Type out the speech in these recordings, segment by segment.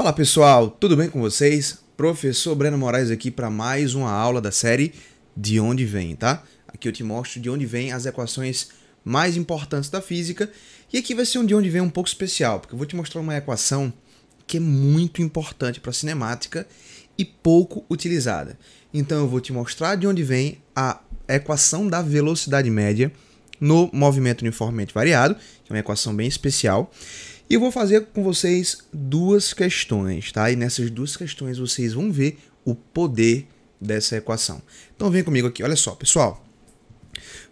Fala pessoal, tudo bem com vocês? Professor Breno Moraes aqui para mais uma aula da série De Onde Vem, tá? Aqui eu te mostro de onde vêm as equações mais importantes da física e aqui vai ser um de onde vem um pouco especial, porque eu vou te mostrar uma equação que é muito importante para a cinemática e pouco utilizada. Então eu vou te mostrar de onde vem a equação da velocidade média no movimento uniformemente variado, que é uma equação bem especial. E eu vou fazer com vocês duas questões, tá? E nessas duas questões vocês vão ver o poder dessa equação. Então vem comigo aqui, olha só, pessoal.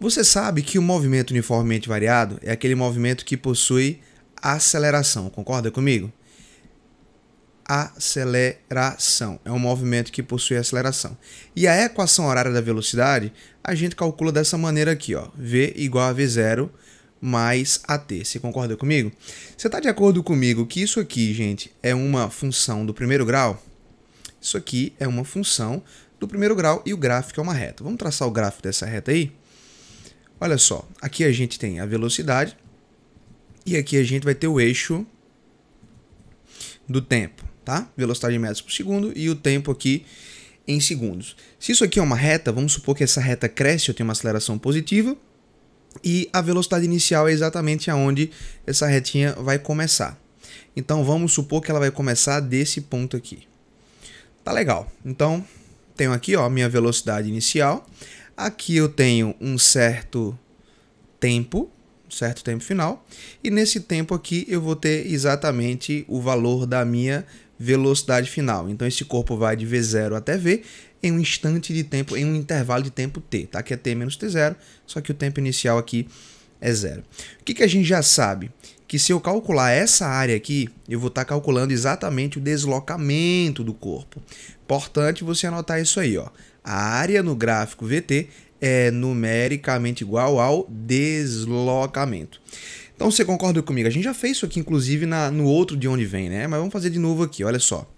Você sabe que o movimento uniformemente variado é aquele movimento que possui aceleração, concorda comigo? Aceleração. É um movimento que possui aceleração. E a equação horária da velocidade, a gente calcula dessa maneira aqui, ó. V igual a V0 mais AT. Você concorda comigo? Você está de acordo comigo que isso aqui, gente, é uma função do primeiro grau? Isso aqui é uma função do primeiro grau e o gráfico é uma reta. Vamos traçar o gráfico dessa reta aí? Olha só, aqui a gente tem a velocidade e aqui a gente vai ter o eixo do tempo, tá? Velocidade em metros por segundo e o tempo aqui em segundos. Se isso aqui é uma reta, vamos supor que essa reta cresce, eu tenho uma aceleração positiva, e a velocidade inicial é exatamente aonde essa retinha vai começar. Então vamos supor que ela vai começar desse ponto aqui. Tá legal. Então tenho aqui, ó, minha velocidade inicial. Aqui eu tenho um certo tempo final. E nesse tempo aqui eu vou ter exatamente o valor da minha velocidade final. Então esse corpo vai de V0 até V em um instante de tempo, em um intervalo de tempo t, tá? Que é t menos t0, só que o tempo inicial aqui é 0. O que a gente já sabe? Que se eu calcular essa área aqui, eu vou estar calculando exatamente o deslocamento do corpo. Importante você anotar isso aí, ó. A área no gráfico VT é numericamente igual ao deslocamento. Então você concorda comigo? A gente já fez isso aqui, inclusive, no outro de onde vem, né? Mas vamos fazer de novo aqui, olha só.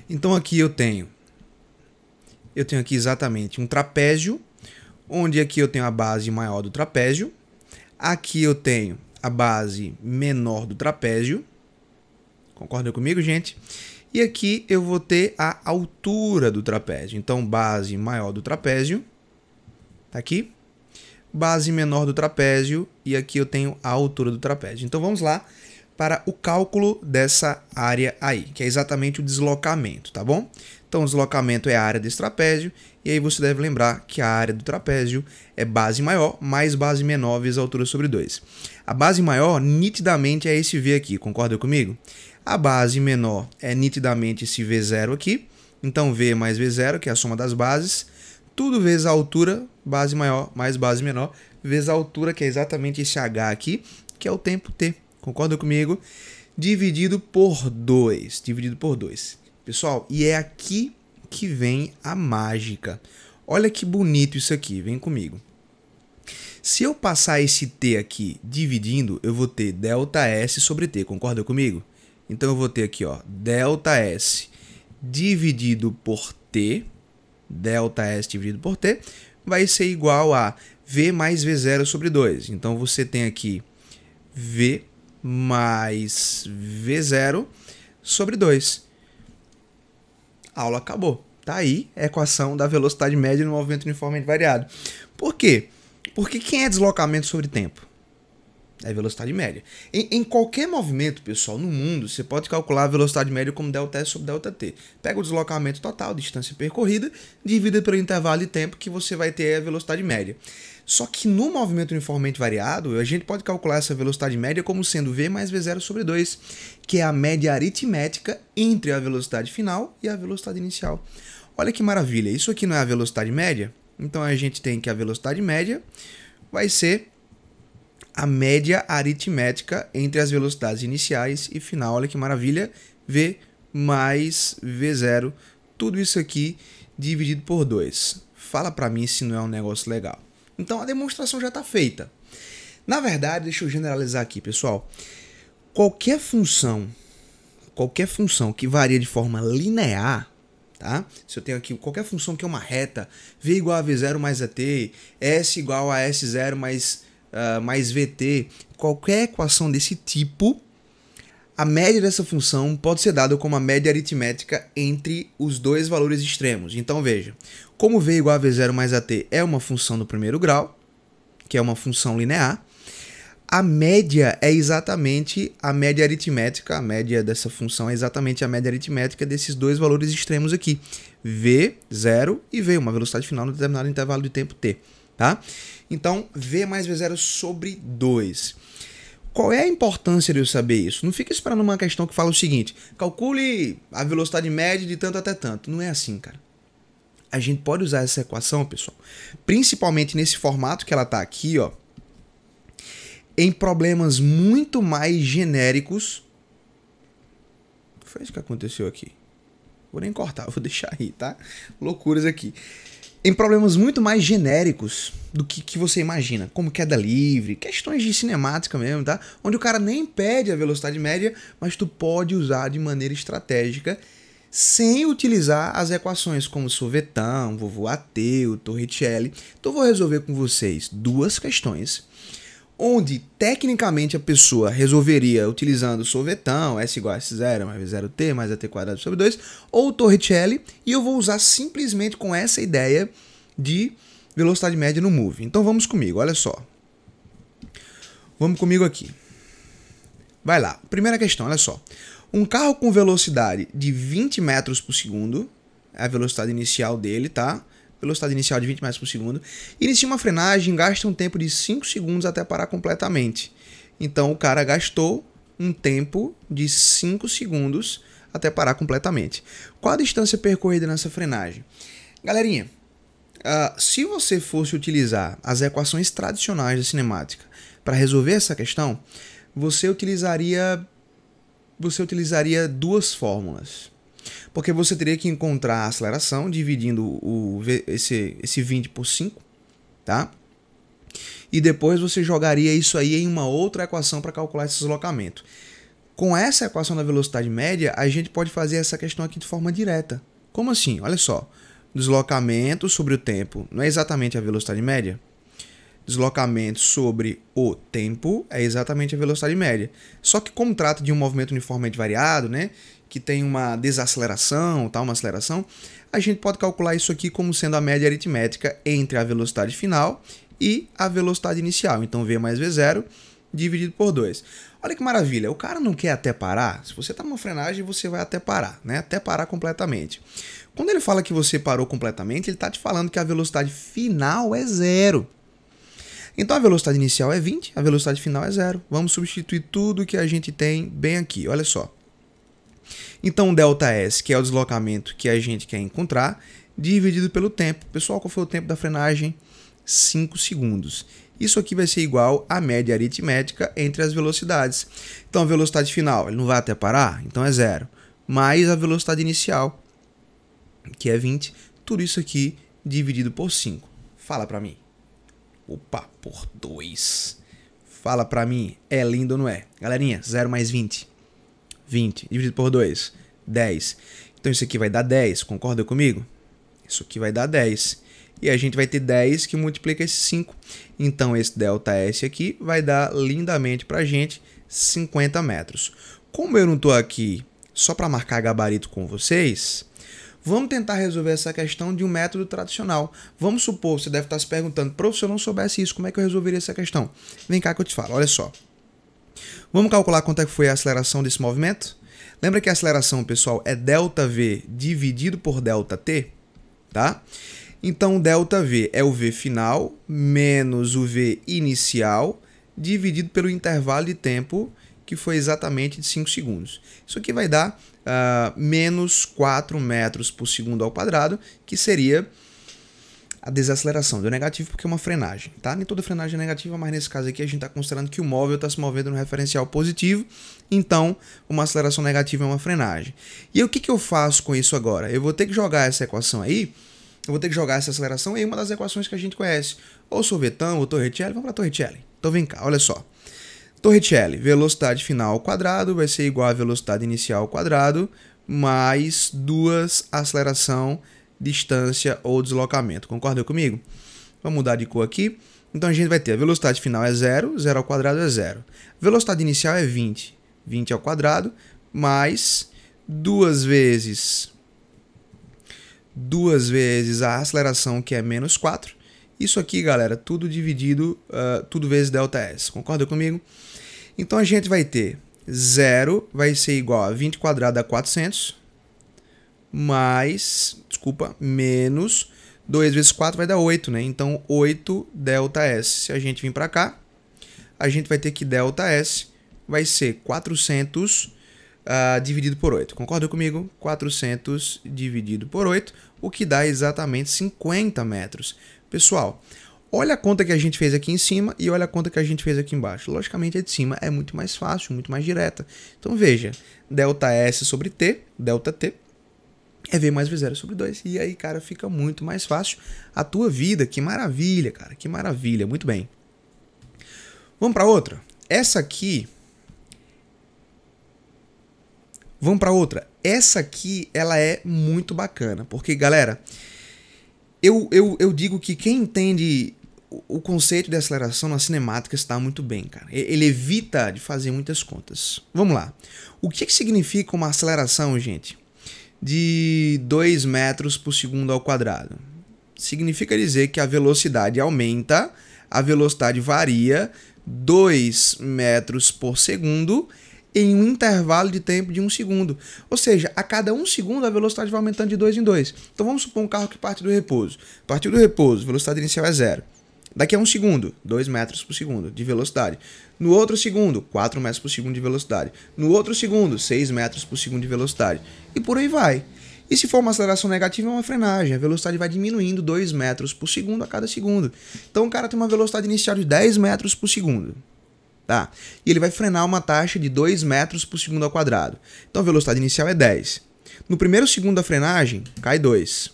Então aqui eu tenho aqui exatamente um trapézio, onde aqui eu tenho a base maior do trapézio. Aqui eu tenho a base menor do trapézio. Concorda comigo, gente? E aqui eu vou ter a altura do trapézio. Então, base maior do trapézio, tá aqui. Base menor do trapézio e aqui eu tenho a altura do trapézio. Então vamos lá para o cálculo dessa área aí, que é exatamente o deslocamento, tá bom? Então o deslocamento é a área desse trapézio e aí você deve lembrar que a área do trapézio é base maior mais base menor vezes a altura sobre 2. A base maior nitidamente é esse V aqui, concorda comigo? A base menor é nitidamente esse V0 aqui, então V mais V0, que é a soma das bases, tudo vezes a altura, base maior mais base menor, vezes a altura, que é exatamente esse H aqui, que é o tempo T. Concorda comigo? Dividido por 2. Pessoal, e é aqui que vem a mágica. Olha que bonito isso aqui, vem comigo. Se eu passar esse T aqui dividindo, eu vou ter ΔS sobre T, concorda comigo? Então eu vou ter aqui, ó, ΔS dividido por T, ΔS dividido por T, vai ser igual a V mais V0 sobre 2. Então você tem aqui V mais V0 sobre 2. A aula acabou. Tá aí a equação da velocidade média no movimento uniformemente variado. Por quê? Porque quem é deslocamento sobre tempo? É velocidade média. Em qualquer movimento, pessoal, no mundo, você pode calcular a velocidade média como ΔS sobre ΔT. Pega o deslocamento total, distância percorrida, divida pelo intervalo de tempo que você vai ter a velocidade média. Só que no movimento uniformemente variado, a gente pode calcular essa velocidade média como sendo V mais V0 sobre 2, que é a média aritmética entre a velocidade final e a velocidade inicial. Olha que maravilha, isso aqui não é a velocidade média? Então a gente tem que a velocidade média vai ser a média aritmética entre as velocidades iniciais e final. Olha que maravilha, V mais V0, tudo isso aqui dividido por 2. Fala pra mim se não é um negócio legal. Então a demonstração já está feita. Na verdade, deixa eu generalizar aqui, pessoal. Qualquer função que varia de forma linear, tá? Se eu tenho aqui qualquer função que é uma reta, V igual a V0 mais AT, S igual a S0 mais VT, qualquer equação desse tipo, A média dessa função pode ser dada como a média aritmética entre os dois valores extremos. Então veja, como v igual a v0 mais at é uma função do primeiro grau, que é uma função linear, a média é exatamente a média aritmética, a média dessa função é exatamente a média aritmética desses dois valores extremos aqui, v0 e v, uma velocidade final no determinado intervalo de tempo t, tá? Então, v mais v0 sobre 2. Qual é a importância de eu saber isso? Não fica esperando uma questão que fala o seguinte, calcule a velocidade média de tanto até tanto. Não é assim, cara. A gente pode usar essa equação, pessoal, principalmente nesse formato que ela está aqui, ó, em problemas muito mais genéricos. O que foi isso que aconteceu aqui? Vou nem cortar, vou deixar aí, tá? Loucuras aqui. Em problemas muito mais genéricos do que você imagina, como queda livre, questões de cinemática mesmo, tá? Onde o cara nem pede a velocidade média, mas tu pode usar de maneira estratégica sem utilizar as equações como sorvetão, vovô Ateu, Torricelli. Então eu vou resolver com vocês duas questões onde tecnicamente a pessoa resolveria utilizando sorvetão, S igual a S0 mais V0t mais AT quadrado sobre 2, ou Torricelli, e eu vou usar simplesmente com essa ideia de velocidade média no move. Então vamos comigo, olha só. Vamos comigo aqui. Vai lá, primeira questão, olha só. Um carro com velocidade de 20 metros por segundo, é a velocidade inicial dele, tá? Velocidade inicial de 20 metros por segundo, inicia uma frenagem, gasta um tempo de 5 segundos até parar completamente. Então o cara gastou um tempo de 5 segundos até parar completamente. Qual a distância percorrida nessa frenagem? Galerinha, se você fosse utilizar as equações tradicionais da cinemática para resolver essa questão, você utilizaria duas fórmulas. Porque você teria que encontrar a aceleração dividindo esse 20 por 5, tá? E depois você jogaria isso aí em uma outra equação para calcular esse deslocamento. Com essa equação da velocidade média, a gente pode fazer essa questão aqui de forma direta. Como assim? Olha só. Deslocamento sobre o tempo não é exatamente a velocidade média? Deslocamento sobre o tempo é exatamente a velocidade média. Só que como trata de um movimento uniformemente variado, né, que tem uma desaceleração, tá, uma aceleração, a gente pode calcular isso aqui como sendo a média aritmética entre a velocidade final e a velocidade inicial. Então v mais v0 dividido por 2. Olha que maravilha, o cara não quer até parar. Se você está numa frenagem, você vai até parar, né? Até parar completamente. Quando ele fala que você parou completamente, ele está te falando que a velocidade final é 0. Então a velocidade inicial é 20, a velocidade final é 0. Vamos substituir tudo que a gente tem bem aqui, olha só. Então ΔS, que é o deslocamento que a gente quer encontrar, dividido pelo tempo. Pessoal, qual foi o tempo da frenagem? 5 segundos. Isso aqui vai ser igual à média aritmética entre as velocidades. Então a velocidade final, ele não vai até parar? Então é 0. Mais a velocidade inicial, que é 20. Tudo isso aqui dividido por 5. Fala pra mim. Opa, por 2. Fala pra mim, é lindo ou não é? Galerinha, 0 mais 20. 20 dividido por 2, 10. Então isso aqui vai dar 10, concorda comigo? Isso aqui vai dar 10. E a gente vai ter 10 que multiplica esse 5. Então esse ΔS aqui vai dar lindamente pra gente 50 metros. Como eu não estou aqui só para marcar gabarito com vocês, vamos tentar resolver essa questão de um método tradicional. Vamos supor, você deve estar se perguntando, professor, se eu não soubesse isso, como é que eu resolveria essa questão? Vem cá que eu te falo, olha só. Vamos calcular quanto é que foi a aceleração desse movimento? Lembra que a aceleração, pessoal, é ΔV dividido por ΔT, tá? Então, ΔV é o V final menos o V inicial dividido pelo intervalo de tempo, que foi exatamente de 5 segundos. Isso aqui vai dar menos 4 metros por segundo ao quadrado, que seria a desaceleração. Deu negativo porque é uma frenagem, tá? Nem toda frenagem é negativa, mas nesse caso aqui a gente está considerando que o móvel está se movendo no referencial positivo, então uma aceleração negativa é uma frenagem. E o que eu faço com isso agora? Eu vou ter que jogar essa equação aí, eu vou ter que jogar essa aceleração em uma das equações que a gente conhece, ou sorvetão, ou Torricelli. Vamos para Torricelli. Então vem cá, olha só. Torricelli, velocidade final ao quadrado vai ser igual a velocidade inicial ao quadrado, mais 2 aceleração, distância ou deslocamento. Concorda comigo? Vamos mudar de cor aqui. Então a gente vai ter a velocidade final é 0, 0 ao quadrado é 0. Velocidade inicial é 20. 20 ao quadrado, mais 2 vezes a aceleração, que é menos 4. Isso aqui, galera, tudo dividido, tudo vezes ΔS. Concorda comigo? Então a gente vai ter 0 vai ser igual a 20 quadrado a 400, menos 2 vezes 4 vai dar 8, né? Então 8 ΔS. Se a gente vir para cá, a gente vai ter que ΔS vai ser 400 dividido por 8. Concorda comigo? 400 dividido por 8, o que dá exatamente 50 metros. Pessoal, olha a conta que a gente fez aqui em cima e olha a conta que a gente fez aqui embaixo. Logicamente, a de cima é muito mais fácil, muito mais direta. Então, veja, ΔS sobre T, ΔT, é V mais V0 sobre 2. E aí, cara, fica muito mais fácil a tua vida. Que maravilha, cara, que maravilha. Muito bem. Vamos para outra. Essa aqui... Vamos para outra. Essa aqui, ela é muito bacana, porque, galera, eu digo que quem entende o conceito de aceleração na cinemática está muito bem, cara. Ele evita de fazer muitas contas. Vamos lá. O que significa uma aceleração, gente, de 2 metros por segundo ao quadrado? Significa dizer que a velocidade aumenta, a velocidade varia 2 metros por segundo em um intervalo de tempo de 1 segundo. Ou seja, a cada 1 segundo a velocidade vai aumentando de 2 em 2. Então vamos supor um carro que parte do repouso. Partiu do repouso, a velocidade inicial é 0. Daqui a 1 segundo, 2 metros por segundo de velocidade. No outro segundo, 4 metros por segundo de velocidade. No outro segundo, 6 metros por segundo de velocidade. E por aí vai. E se for uma aceleração negativa, é uma frenagem. A velocidade vai diminuindo 2 metros por segundo a cada segundo. Então o cara tem uma velocidade inicial de 10 metros por segundo. Tá? E ele vai frenar uma taxa de 2 metros por segundo ao quadrado. Então a velocidade inicial é 10. No primeiro segundo da frenagem, cai 2.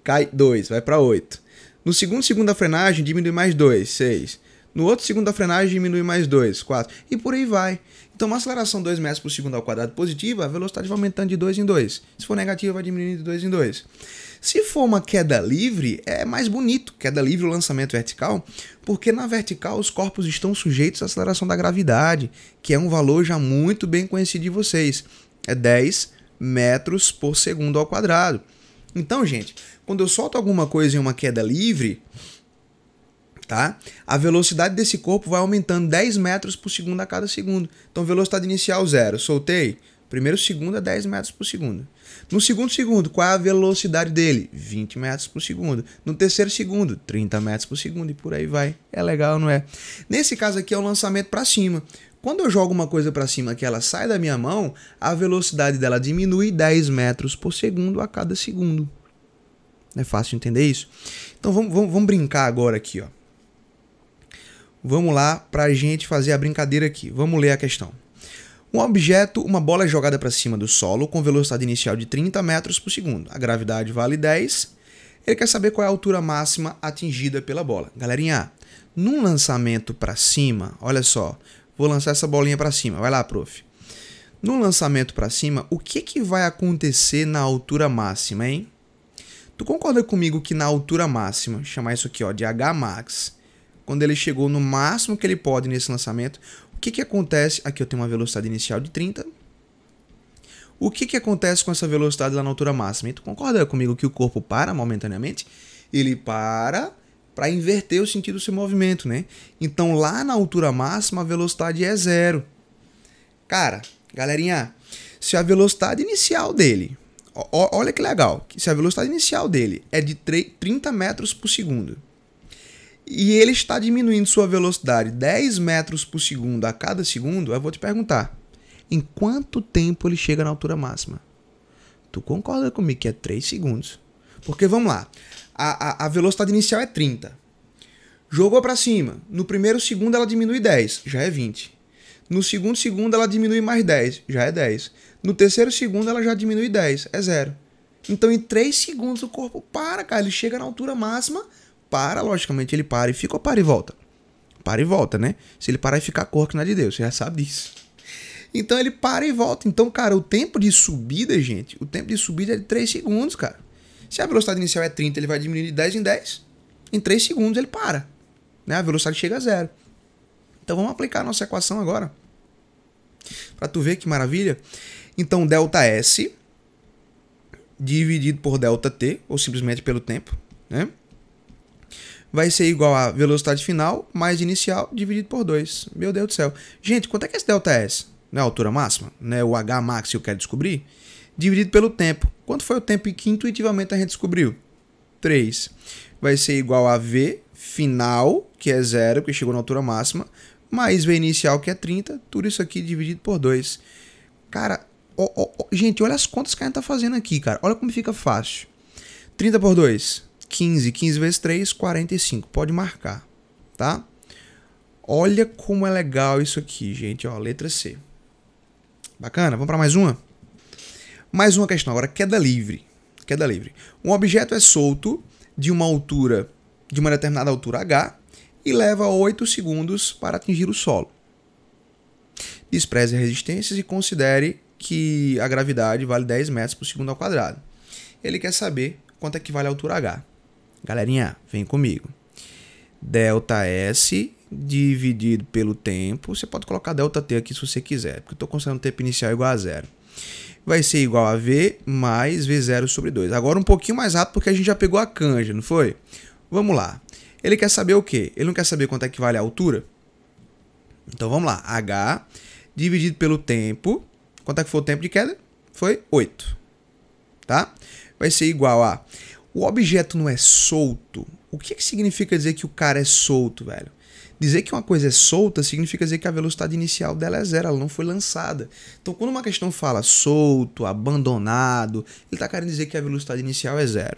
Cai 2, vai para 8. No segundo da frenagem, diminui mais 2, 6. No outro segundo da frenagem, diminui mais 2, 4. E por aí vai. Então uma aceleração 2 metros por segundo ao quadrado positiva, a velocidade vai aumentando de 2 em 2. Se for negativa, vai diminuindo de 2 em 2. Se for uma queda livre, é mais bonito, queda livre ou lançamento vertical, porque na vertical os corpos estão sujeitos à aceleração da gravidade, que é um valor já muito bem conhecido de vocês. É 10 metros por segundo ao quadrado. Então, gente, quando eu solto alguma coisa em uma queda livre, tá? A velocidade desse corpo vai aumentando 10 metros por segundo a cada segundo. Então, velocidade inicial 0, soltei. Primeiro segundo é 10 metros por segundo. No segundo segundo, qual é a velocidade dele? 20 metros por segundo. No terceiro segundo, 30 metros por segundo e por aí vai. É legal, não é? Nesse caso aqui é o lançamento para cima. Quando eu jogo uma coisa para cima que ela sai da minha mão, a velocidade dela diminui 10 metros por segundo a cada segundo. Não é fácil entender isso? Então vamos brincar agora aqui, ó. Vamos lá para a gente fazer a brincadeira aqui. Vamos ler a questão. Um objeto, uma bola é jogada para cima do solo com velocidade inicial de 30 metros por segundo. A gravidade vale 10. Ele quer saber qual é a altura máxima atingida pela bola. Galerinha, num lançamento para cima, olha só, vou lançar essa bolinha para cima. Vai lá, prof. No lançamento para cima, o que vai acontecer na altura máxima, hein? Tu concorda comigo que na altura máxima, chamar isso aqui ó, de Hmax, quando ele chegou no máximo que ele pode nesse lançamento, o que acontece? Aqui eu tenho uma velocidade inicial de 30. O que acontece com essa velocidade lá na altura máxima? E tu concorda comigo que o corpo para momentaneamente? Ele para inverter o sentido do seu movimento, né? Então lá na altura máxima a velocidade é 0. Cara, galerinha, se a velocidade inicial dele, olha que legal, se a velocidade inicial dele é de 30 metros por segundo, e ele está diminuindo sua velocidade 10 metros por segundo a cada segundo, eu vou te perguntar, em quanto tempo ele chega na altura máxima? Tu concorda comigo que é 3 segundos? Porque vamos lá, a velocidade inicial é 30. Jogou para cima, no primeiro segundo ela diminui 10, já é 20. No segundo segundo ela diminui mais 10, já é 10. No terceiro segundo ela já diminui 10, é 0. Então em 3 segundos o corpo para, cara, ele chega na altura máxima, para, logicamente ele para e fica ou para e volta? Para e volta, né? Se ele parar e ficar corpo, que não é de Deus, você já sabe disso. Então ele para e volta. Então, cara, o tempo de subida, gente, o tempo de subida é de 3 segundos, cara. Se a velocidade inicial é 30, ele vai diminuir de 10 em 10. Em 3 segundos ele para, né? A velocidade chega a 0. Então vamos aplicar a nossa equação agora. Para tu ver que maravilha. Então, ΔS dividido por ΔT, ou simplesmente pelo tempo, né? Vai ser igual a velocidade final mais inicial dividido por 2. Meu Deus do céu. Gente, quanto é que é esse ΔS? Não é a altura máxima? Não é o H max que eu quero descobrir? Dividido pelo tempo. Quanto foi o tempo que intuitivamente a gente descobriu? 3. Vai ser igual a V final, que é 0, que chegou na altura máxima, mais V inicial, que é 30. Tudo isso aqui dividido por 2. Cara, gente, olha as contas que a gente tá fazendo aqui, cara. Olha como fica fácil. 30 por 2. 15, 15 vezes 3, 45. Pode marcar, tá? Olha como é legal isso aqui, gente. Ó, letra C. Bacana? Vamos para mais uma? Mais uma questão. Agora, queda livre. Queda livre. Um objeto é solto de uma altura, de uma determinada altura h, e leva 8 segundos para atingir o solo. Despreze as resistências e considere que a gravidade vale 10 metros por segundo ao quadrado. Ele quer saber quanto equivale a altura h. Galerinha, vem comigo. ΔS dividido pelo tempo. Você pode colocar ΔT aqui se você quiser, porque eu estou considerando o tempo inicial igual a 0. Vai ser igual a V mais V0 sobre 2. Agora um pouquinho mais rápido, porque a gente já pegou a canja, não foi? Vamos lá. Ele quer saber o quê? Ele não quer saber quanto equivale a altura? Então vamos lá. H dividido pelo tempo. Quanto é que foi o tempo de queda? Foi 8. Tá? Vai ser igual a... O objeto não é solto. O que significa dizer que o cara é solto, velho? Dizer que uma coisa é solta significa dizer que a velocidade inicial dela é 0, ela não foi lançada. Então, quando uma questão fala solto, abandonado, ele está querendo dizer que a velocidade inicial é 0.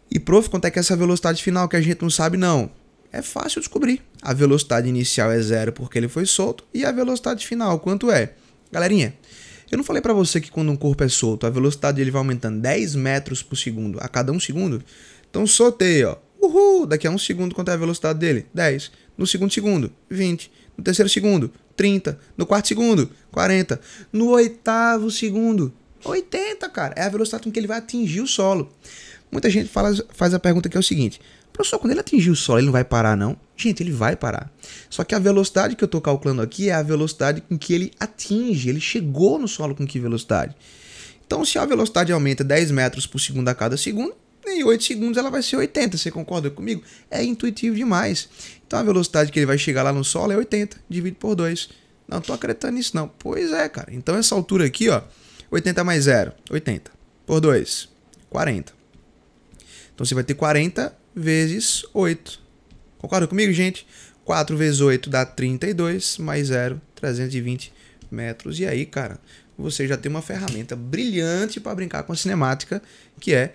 E, prof, quanto é que é essa velocidade final que a gente não sabe? Não. É fácil descobrir. A velocidade inicial é 0 porque ele foi solto. E a velocidade final, quanto é? Galerinha, eu não falei para você que quando um corpo é solto, a velocidade dele vai aumentando 10 metros por segundo a cada 1 segundo? Então soltei, ó. Uhul! Daqui a 1 segundo, quanto é a velocidade dele? 10. No segundo segundo, 20. No terceiro segundo, 30. No quarto segundo, 40. No oitavo segundo, 80, cara. É a velocidade com que ele vai atingir o solo. Muita gente faz a pergunta que é o seguinte: professor, quando ele atingir o solo, ele não vai parar, não? Gente, ele vai parar. Só que a velocidade que eu estou calculando aqui é a velocidade com que ele atinge. Ele chegou no solo com que velocidade? Então, se a velocidade aumenta 10 metros por segundo a cada segundo, em 8 segundos ela vai ser 80. Você concorda comigo? É intuitivo demais. Então, a velocidade que ele vai chegar lá no solo é 80, dividido por 2. Não estou acreditando nisso, não. Pois é, cara. Então, essa altura aqui, ó, 80 mais 0, 80. Por 2, 40. Então, você vai ter 40 vezes 8. Concorda comigo, gente? 4 vezes 8 dá 32, mais 0, 320 metros. E aí, cara, você já tem uma ferramenta brilhante para brincar com a cinemática, que é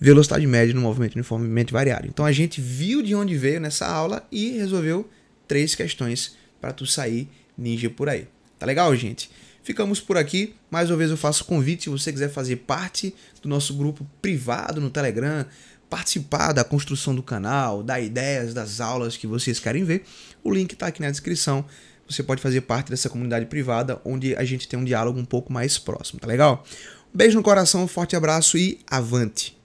velocidade média no movimento uniformemente variado. Então, a gente viu de onde veio nessa aula e resolveu 3 questões para tu sair ninja por aí. Tá legal, gente? Ficamos por aqui. Mais uma vez eu faço convite, se você quiser fazer parte do nosso grupo privado no Telegram, participar da construção do canal, dar ideias das aulas que vocês querem ver, o link está aqui na descrição. Você pode fazer parte dessa comunidade privada, onde a gente tem um diálogo um pouco mais próximo, tá legal? Um beijo no coração, um forte abraço e avante!